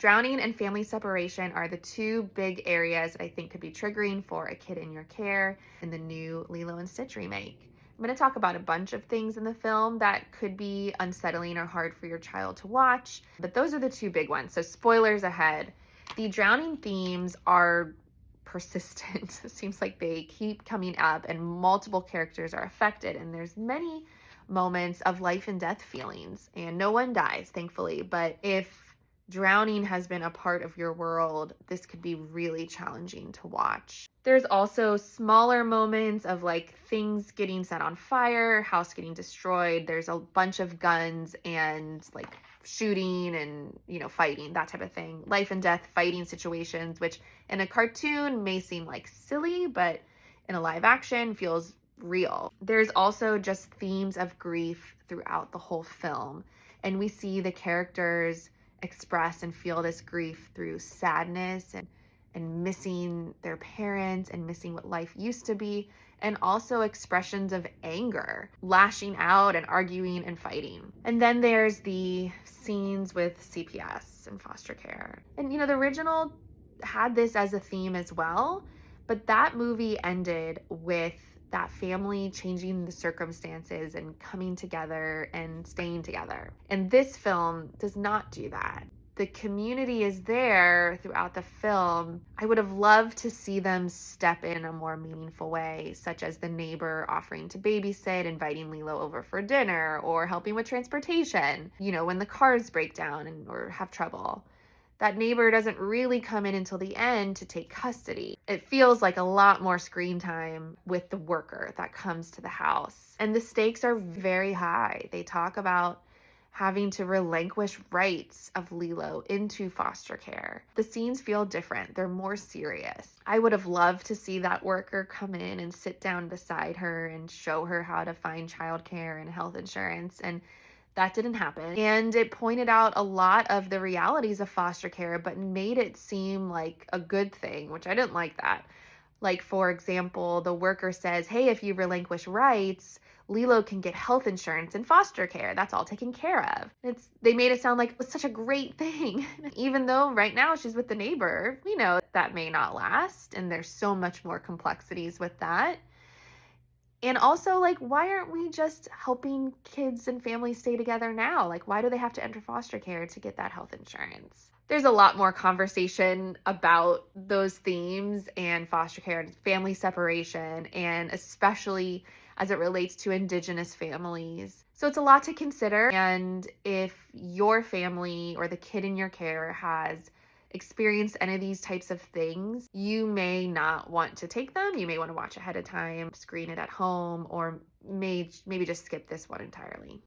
Drowning and family separation are the two big areas that I think could be triggering for a kid in your care in the new Lilo and Stitch remake. I'm going to talk about a bunch of things in the film that could be unsettling or hard for your child to watch, but those are the two big ones. So spoilers ahead. The drowning themes are persistent. It seems like they keep coming up and multiple characters are affected, and there's many moments of life and death feelings, and no one dies, thankfully. But if drowning has been a part of your world, this could be really challenging to watch. There's also smaller moments of like things getting set on fire, house getting destroyed. There's a bunch of guns and like shooting and, fighting, that type of thing. Life and death fighting situations, which in a cartoon may seem like silly, but in a live action feels real. There's also just themes of grief throughout the whole film, and we see the characters express and feel this grief through sadness and missing their parents and missing what life used to be, and also expressions of anger, lashing out and arguing and fighting. And then there's the scenes with CPS and foster care. And the original had this as a theme as well, but that movie ended with that family changing the circumstances and coming together and staying together. And this film does not do that. The community is there throughout the film. I would have loved to see them step in a more meaningful way, such as the neighbor offering to babysit, inviting Lilo over for dinner, or helping with transportation, when the cars break down or have trouble. That neighbor doesn't really come in until the end to take custody. It feels like a lot more screen time with the worker that comes to the house. And the stakes are very high. They talk about having to relinquish rights of Lilo into foster care. The scenes feel different. They're more serious. I would have loved to see that worker come in and sit down beside her and show her how to find childcare and health insurance, and that didn't happen. And it pointed out a lot of the realities of foster care, but made it seem like a good thing, which I didn't like that. Like, for example, the worker says, hey, if you relinquish rights, Lilo can get health insurance and foster care. That's all taken care of. They made it sound like it was such a great thing. Even though right now she's with the neighbor, we know that may not last. And there's so much more complexities with that. And also, like, why aren't we just helping kids and families stay together now? Like, why do they have to enter foster care to get that health insurance? There's a lot more conversation about those themes and foster care and family separation, and especially as it relates to Indigenous families. So it's a lot to consider. And if your family or the kid in your care has experienced any of these types of things, you may not want to take them. You may want to watch ahead of time, screen it at home, or maybe just skip this one entirely.